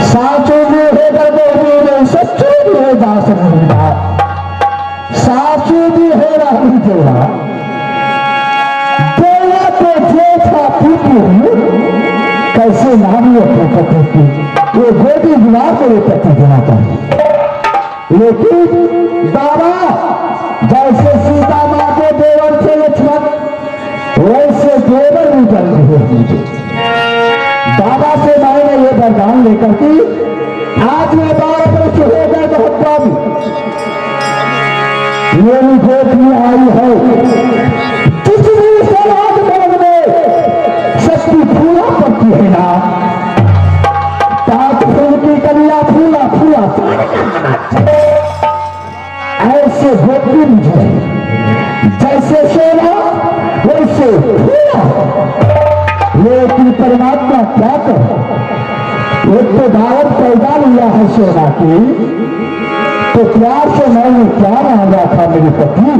साचो में है गर्भों में सच्चो भी है दास रहीदा साचो भी है राहुल देवा देवा तो जेठा पीपू कैसे नाम ये पति की ये बेटी विवाह को ये पति देना चाहिए लेकिन बाबा जैसे सीता माँ के देवर थे लक्ष्मण वैसे देवर भी जल्दी हो मुझे बाबा से मैंने ये वरदान लेकर की आज मैं 12 वर्ष हो गए बहुत कम मेरी बेटी आई है किसी समाज वर्ग में शक्ति फूला पड़ती है ना ताक फूल की कन्या फूला फूला ऐसे बेटी मुझे जैसे सोना वैसे फूला लेकिन परमात्मा क्या करे एक तो दावत पैदा लिया है सोना की तो प्यार से मैंने क्या मांगा था मेरे पति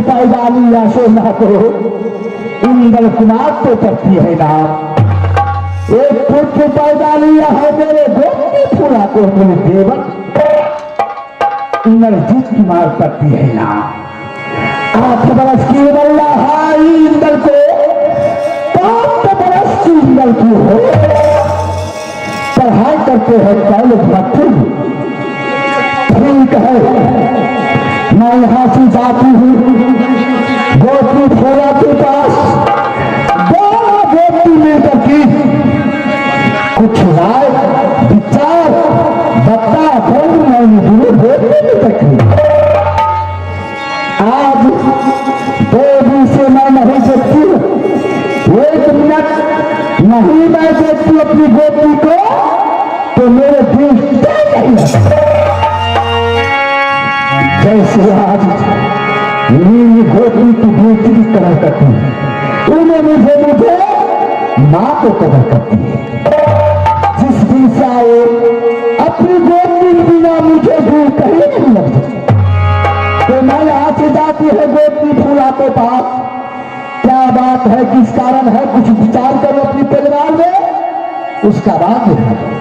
पैदा लिया सोना को इंद्र कुमार तो करती है नाम एक पुत्र पैदा लिया है मेरे गोपी फूला को मेरे देवर इंद्रजीत कुमार करती है नाम 8 बरस की उम्र है इंद्र को 5 बरस की इंद्र की हो पढ़ाई करते हैं कॉलेज में ठीक है मैं यहां से जाती हूँ गोपी फूला के पास दोनों गोपी मिलकर की कुछ राय विचार बता बोल मैंने दूर गोपी मिलकर की आज देवी से मैं नहीं देखती हूँ 1 मिनट नहीं मैं देखती अपनी गोपी को तो मेरे दिल नहीं लगता जैसे आज मेरी गोपी की बेटी की कदर करती है उन्हें मुझे माँ को कदर करती है जिस दिन से आए अपनी गोपी बिना मुझे दूर कहीं नहीं लग सकती तो मैं यहाँ से जाती है गोपी फूला के पास क्या बात है किस कारण है कुछ विचार करो अपनी परिवार में उसका बात है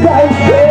Guys,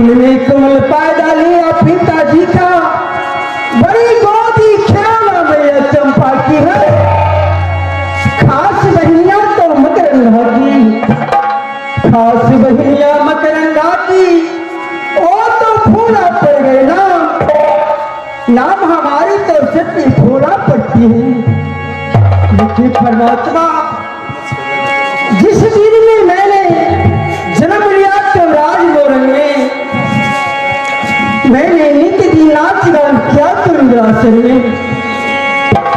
दिल में कमल पैदा लिया पिताजी का, बड़ी गोदी ख्याल में चंपा की है। खास बहिनिया तो मकरंगा की, खास बहिनिया मकरंगा की, वो तो फूला पड़ गए नाम हमारी तो सच्ची फूला पड़ती है। लेकिन परमात्मा, जिस दिन में मैंने जन्म लिया तो राजमोहन में, मैंने नित्य दिन नाच गान किया तो इंद्रासन में।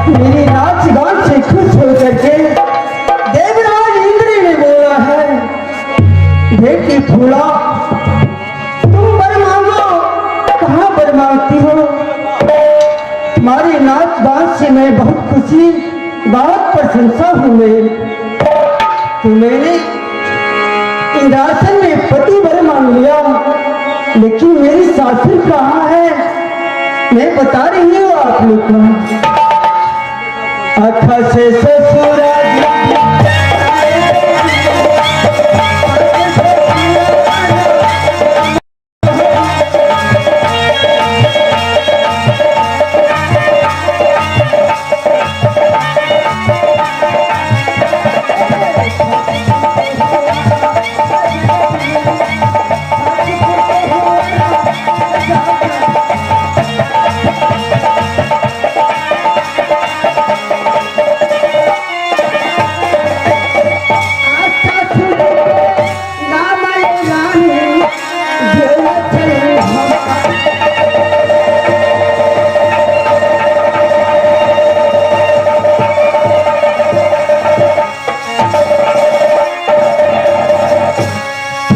मेरी नाच गान से खुश होकर के देवराज इंद्र ने बोला है, बेटी फूला तुम वर मांगो, कहाँ वर मांगती हो? तुम्हारे नाच गान से मैं बहुत खुशी, बहुत प्रशंसा हुई। तो मैंने इंद्रासन में पति वर मांग लिया, लेकिन मेरी सासुर कहाँ है? मैं बता रही हूँ आप लोग को। अखा से ससुरा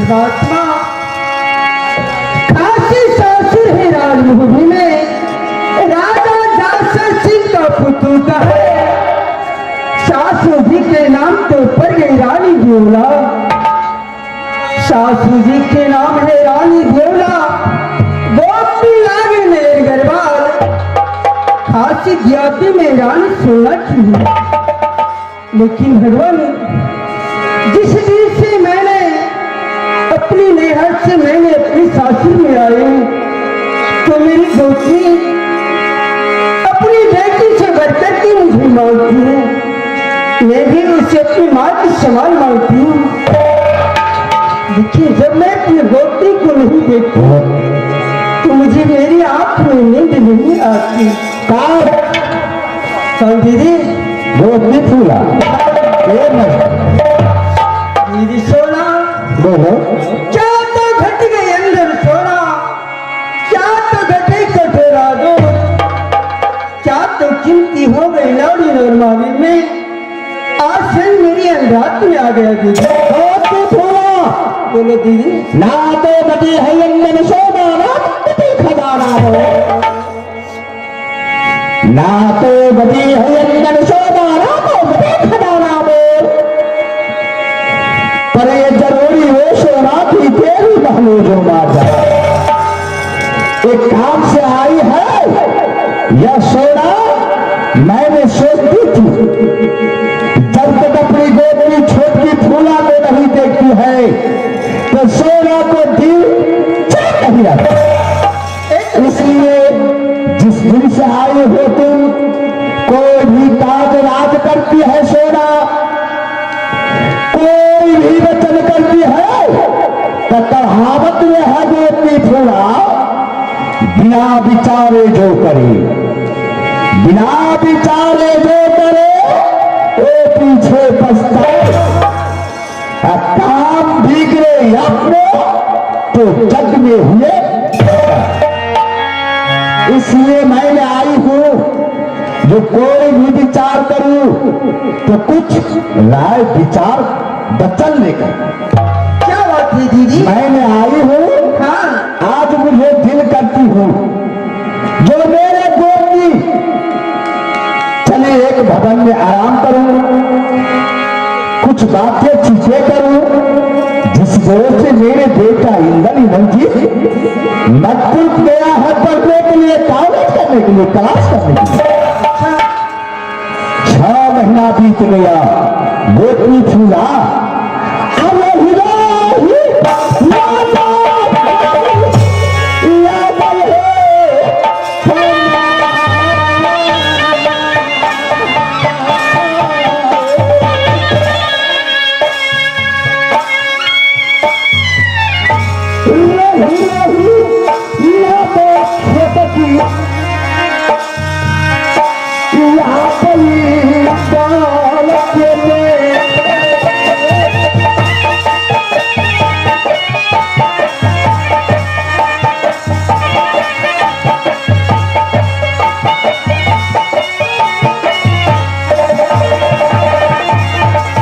परमात्मा, काशी सासुर है राजभूमि में, राजा दासर सिंह का पुत्र का है। सासू जी के नाम तो पड़ गई रानी देवला, सासू जी के नाम है रानी देवला। गोपी आगे मेरे गरबाल, खासी ज्ञाति में रानी सोना की। लेकिन भगवान, जिस दिन से मैंने अपनी नेहर से मैंने अपनी सासुर में आई, तो मेरी गोपी अपनी बेटी से बढ़कर के मुझे मांगती है। मैं भी उसे अपनी माँ की समान मांगती हूँ। देखिए, जब मैं अपनी गोपी को नहीं देखती तो मुझे मेरी आंख में नींद नहीं आती। कौन दीदी? गोपी फूला दीदी सोना, बोलो। क्या तो घट गई अंदर सोना, क्या तो घटे कटोरा दो, क्या तो चिंती हो गई लौड़ी नरमानी में। आज से मेरी अंधात में आ गया दीदी। बोलो दीदी। ना तो बटी है अंदर सोना, ना बटी खजाना हो, ना तो बटी है अंदर सोना, ना तो बटी खजाना हो। पर ये जरूरी हो सोना की तेरी बहनों जो मार जाए। एक काम से आई है यह सोना, मैंने सोचती थी जब तक अपनी गोपी छोटी फूला को नहीं देखती है तो सोना को दिल चैन नहीं आता। इसलिए जिस दिन से आई हो तुम, कोई भी काज राज करती है सोना, कोई भी वचन करती है तो कहावत में है गोपी फूला, बिना विचारे जो करे, बिना विचारे जो करे वो पीछे पछताए। काम बिगड़े अपने तो जग में हुए। इसलिए मैंने आई हूं, जो कोई भी विचार करूं तो कुछ राय विचार बचन लेकर। क्या बात है दीदी? मैंने आई हूं, हाँ। आज मुझे दिल करती हूं जो मेरे गोपी चले एक भवन में आराम करूं, कुछ बातें चीजें करूं, जिस वजह से मेरे बेटा इंद्र जी मजबूत गया है पढ़ने के लिए, कॉलेज करने के लिए, क्लास करने के लिए। 6 महीना बीत गया, गोपी फूला की